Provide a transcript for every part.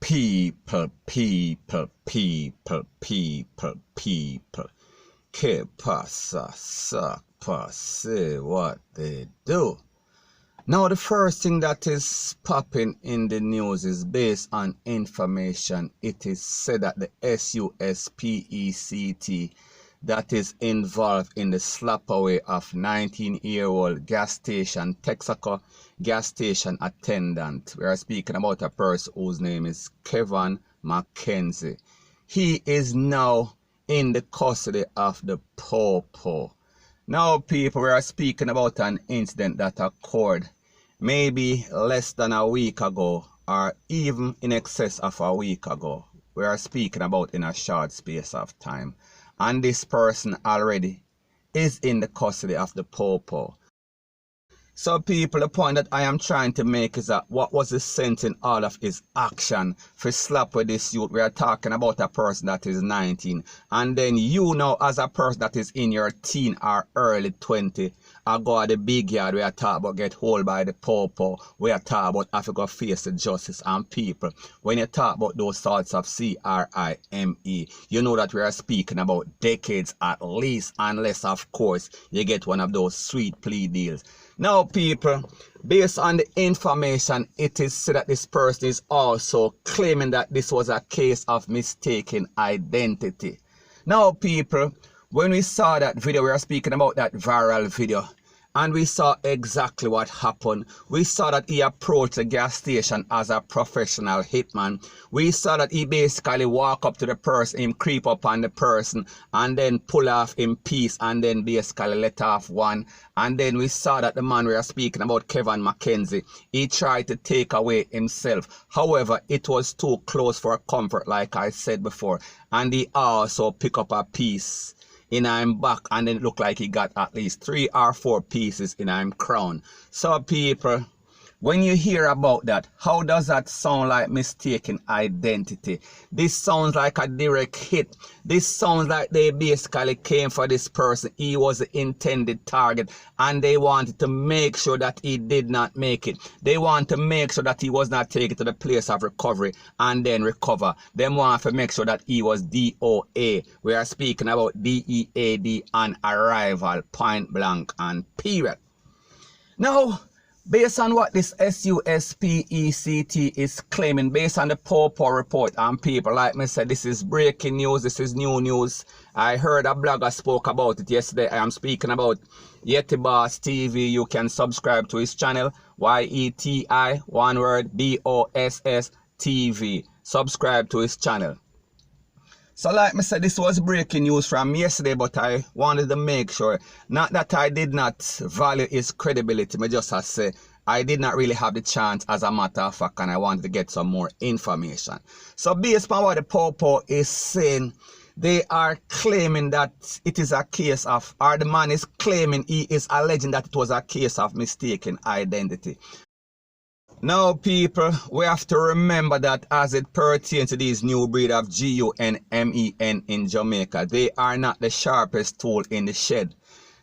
People. Que pasa, say what they do. Now, the first thing that is popping in the news is based on information. It is said that the SUSPECT that is involved in the slap away of 19-year-old gas station, Texaco gas station attendant. We are speaking about a person whose name is Kevin McKenzie. He is now in the custody of the POPO. Now, people, we are speaking about an incident that occurred maybe less than a week ago or even in excess of a week ago. We are speaking about in a short space of time. And this person already is in the custody of the POPO. So, people, the point that I am trying to make is that what was the sense in all of his action for slap with this youth? We are talking about a person that is 19. And then you know, as a person that is in your teen or early 20, I go at the big yard, we are talking about get hold by the POPO. We are talking about Africa face the justice and people. When you talk about those sorts of CRIME, you know that we are speaking about decades at least, unless, of course, you get one of those sweet plea deals. Now, people, based on the information, it is said that this person is also claiming that this was a case of mistaken identity. Now, people, when we saw that video, we are speaking about that viral video, and we saw exactly what happened. We saw that he approached the gas station as a professional hitman. We saw that he basically walk up to the person, him creep up on the person, and then pull off in peace, and then basically let off one. And then we saw that the man we are speaking about, Kevin McKenzie, he tried to take away himself. However, it was too close for comfort, like I said before. And he also picked up a piece in him back, and then it looked like he got at least 3 or 4 pieces in him crown. So, people, when you hear about that, how does that sound like mistaken identity? This sounds like a direct hit. This sounds like they basically came for this person. He was the intended target, and they wanted to make sure that he did not make it. They want to make sure that he was not taken to the place of recovery and then recover. They want to make sure that he was DOA. We are speaking about DEAD on arrival, point blank and period. Now, based on what this SUSPECT is claiming, based on the POPO report, and people, like me said, this is breaking news, this is new news. I heard a blogger spoke about it yesterday. I am speaking about Yeti Boss TV. You can subscribe to his channel, YETI, one word, BOSS TV. Subscribe to his channel. So like I said, this was breaking news from yesterday, but I wanted to make sure, not that I did not value his credibility, but just as say, I did not really have the chance as a matter of fact, and I wanted to get some more information. So based on what the POPO is saying, they are claiming that it is a case of, or the man is claiming, he is alleging that it was a case of mistaken identity. Now, people, we have to remember that as it pertains to these new breed of GUNMEN in Jamaica, they are not the sharpest tool in the shed.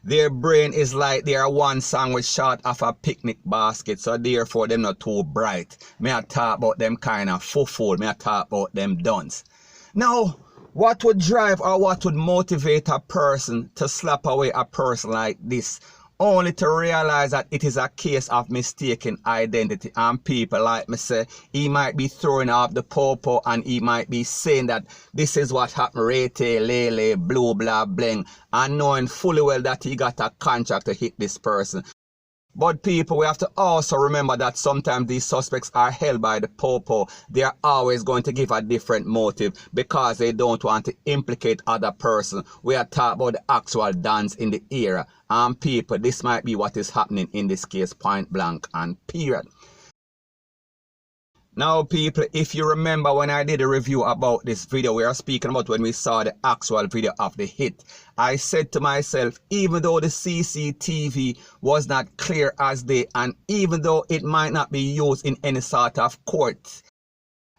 Their brain is like they are one sandwich short of a picnic basket, so therefore they're not too bright. May I talk about them kind of fool, may I talk about them dunce. Now, what would drive or what would motivate a person to slap away a person like this? Only to realize that it is a case of mistaken identity, and people, like me say, he might be throwing off the POPO and he might be saying that this is what happened, rete, lele, blue, blah, bling, and knowing fully well that he got a contract to hit this person. But people, we have to also remember that sometimes these suspects are held by the POPO. They are always going to give a different motive because they don't want to implicate other person. We are talking about the actual dance in the era. And people, this might be what is happening in this case, point blank and period. Now, people, if you remember when I did a review about this video, we are speaking about when we saw the actual video of the hit. I said to myself, even though the CCTV was not clear as day, and even though it might not be used in any sort of court,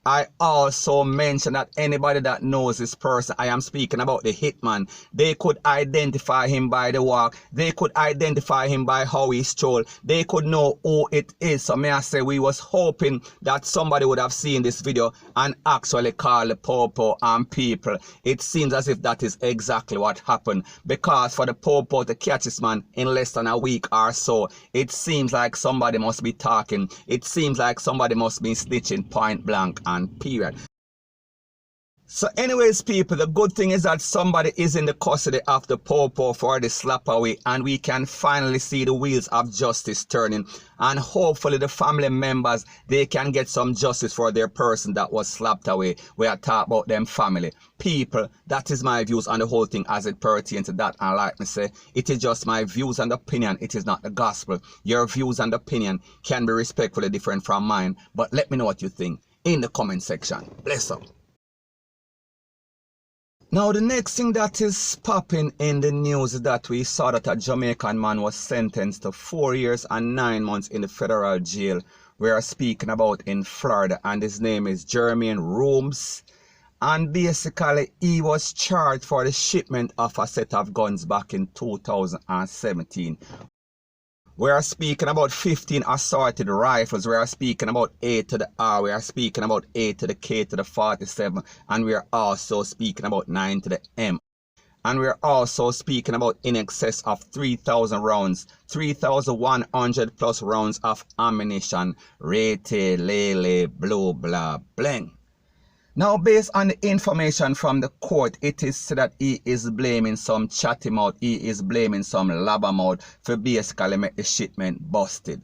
I also mentioned that anybody that knows this person, I am speaking about the hitman, they could identify him by the walk, they could identify him by how he strolled, they could know who it is. So may I say, we was hoping that somebody would have seen this video and actually call the popo and people. It seems as if that is exactly what happened, because for the popo to catch this man in less than a week or so, it seems like somebody must be talking, it seems like somebody must be snitching, point blank and period. So anyways, people, the good thing is that somebody is in the custody of the popo for the slap away, and we can finally see the wheels of justice turning, and hopefully the family members, they can get some justice for their person that was slapped away. We are talking about them family. People, that is my views on the whole thing as it pertains to that, and like me say, it is just my views and opinion, it is not the gospel. Your views and opinion can be respectfully different from mine, but let me know what you think in the comment section. Bless up. Now the next thing that is popping in the news is that we saw that a Jamaican man was sentenced to 4 years and 9 months in the federal jail. We are speaking about in Florida, and his name is Jermaine Rooms. And basically he was charged for the shipment of a set of guns back in 2017. We are speaking about 15 assorted rifles. We are speaking about 8 to the R. We are speaking about 8 to the K to the 47. And we are also speaking about 9 to the M. And we are also speaking about in excess of 3,000 rounds, 3,100 plus rounds of ammunition. Rete, lele, blue, blah, bling. Now, based on the information from the court, it is said that he is blaming some chatty mouth, he is blaming some labber mouth for basically make the shipment busted.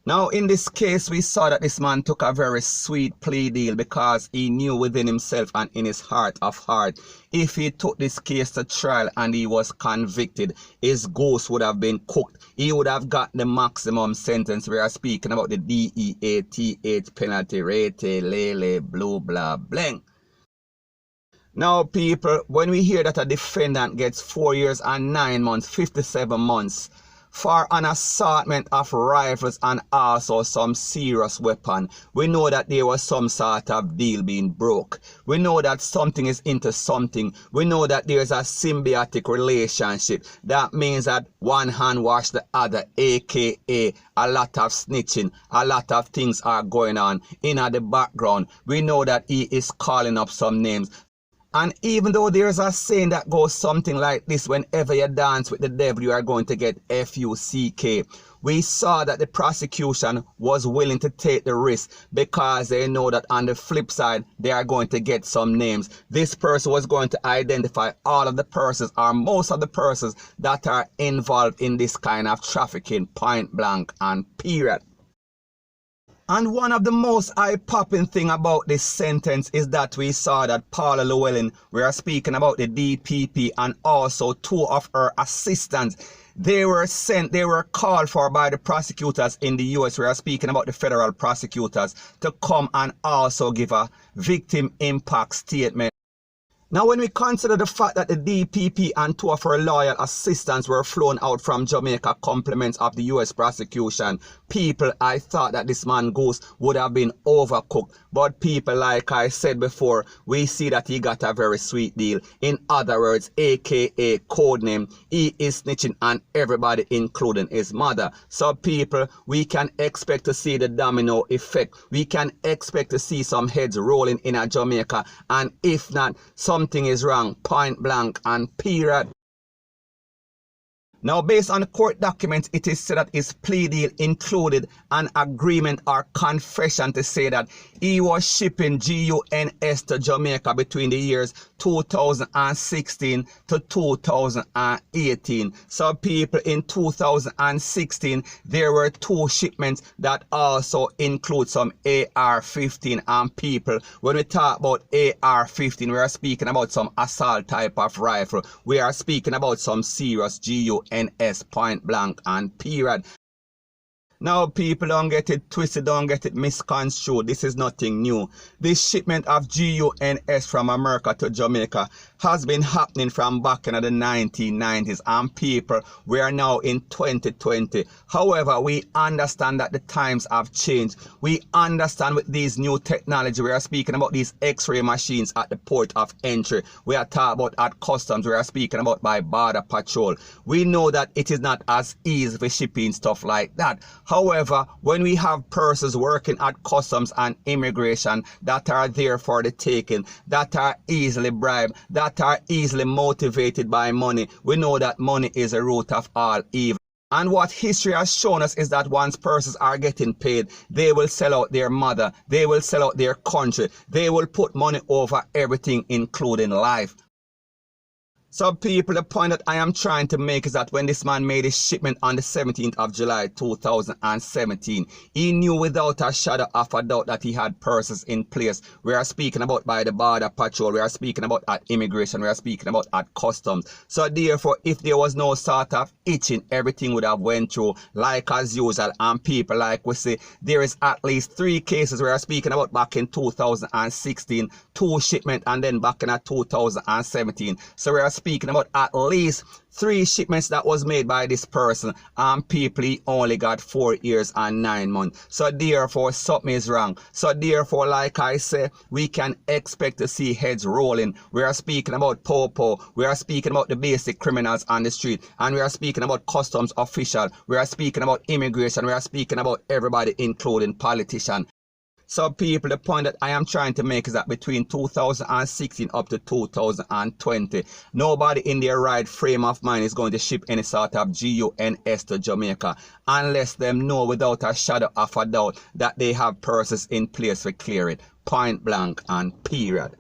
Now, in this case, we saw that this man took a very sweet plea deal because he knew within himself and in his heart of heart, if he took this case to trial and he was convicted, his ghost would have been cooked. He would have got the maximum sentence. We are speaking about the DEATH penalty, rate, lele, blue, blah, bling. Now, people, when we hear that a defendant gets 4 years and 9 months, 57 months, for an assaultment of rifles and also some serious weapon, we know that there was some sort of deal being broke. We know that something is into something. We know that there is a symbiotic relationship. That means that one hand wash the other, aka a lot of snitching, a lot of things are going on in the background. We know that he is calling up some names. And even though there's a saying that goes something like this, whenever you dance with the devil, you are going to get FUCK. We saw that the prosecution was willing to take the risk because they know that on the flip side, they are going to get some names. This person was going to identify all of the persons or most of the persons that are involved in this kind of trafficking, point blank and period. And one of the most eye-popping thing about this sentence is that we saw that Paula Llewellyn, we are speaking about the DPP, and also 2 of her assistants, they were called for by the prosecutors in the US. We are speaking about the federal prosecutors to come and also give a victim impact statement. Now, when we consider the fact that the DPP and 2 of her loyal assistants were flown out from Jamaica compliments of the US prosecution, people, I thought that this man Goose would have been overcooked. But people, like I said before, we see that he got a very sweet deal. In other words, aka codename, he is snitching on everybody, including his mother. So people, we can expect to see the domino effect. We can expect to see some heads rolling in Jamaica. And if not, something is wrong, point blank and period. Now, based on the court documents, it is said that his plea deal included an agreement or confession to say that he was shipping GUNS to Jamaica between the years 2016 to 2018. So people, in 2016, there were 2 shipments that also include some AR-15, and people, when we talk about AR-15, we are speaking about some assault type of rifle. We are speaking about some serious GUNS, point blank and period. Now, people, don't get it twisted, don't get it misconstrued. This is nothing new. This shipment of GUNS from America to Jamaica has been happening from back in the 1990s, and people, we are now in 2020. However, we understand that the times have changed. We understand with these new technology, we are speaking about these x-ray machines at the port of entry. We are talking about at customs, we are speaking about by border patrol. We know that it is not as easy for shipping stuff like that. However, when we have persons working at customs and immigration that are there for the taking, that are easily bribed, that are easily motivated by money, we know that money is the root of all evil. And what history has shown us is that once persons are getting paid, they will sell out their mother, they will sell out their country, they will put money over everything, including life. So people, the point that I am trying to make is that when this man made his shipment on the 17th of July 2017, he knew without a shadow of a doubt that he had persons in place. We are speaking about by the border patrol, we are speaking about at immigration, we are speaking about at customs. So therefore, if there was no sort of itching, everything would have went through like as usual. And people, like we say, there is at least 3 cases we are speaking about back in 2016, 2 shipments, and then back in 2017. So we are speaking about at least 3 shipments that was made by this person, and people, he only got 4 years and 9 months. So therefore something is wrong. So therefore, like I say, we can expect to see heads rolling. We are speaking about popo, we are speaking about the basic criminals on the street, and we are speaking about customs official, we are speaking about immigration, we are speaking about everybody, including politicians. So people, the point that I am trying to make is that between 2016 up to 2020, nobody in their right frame of mind is going to ship any sort of GUNS to Jamaica unless them know without a shadow of a doubt that they have persons in place to clear it. Point blank and period.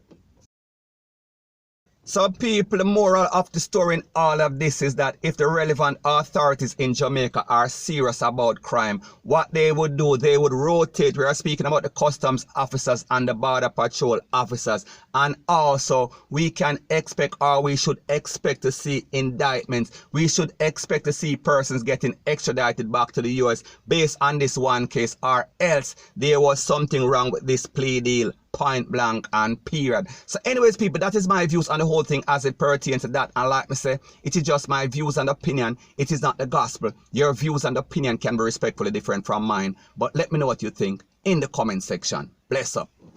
So people, the moral of the story in all of this is that if the relevant authorities in Jamaica are serious about crime, what they would do, they would rotate. We are speaking about the customs officers and the border patrol officers. And also, we can expect, or we should expect to see indictments. We should expect to see persons getting extradited back to the US based on this one case, or else there was something wrong with this plea deal. Point blank and period. So anyways people, that is my views on the whole thing as it pertains to that. And like me say, it is just my views and opinion. It is not the gospel. Your views and opinion can be respectfully different from mine. But let me know what you think in the comment section. Bless up.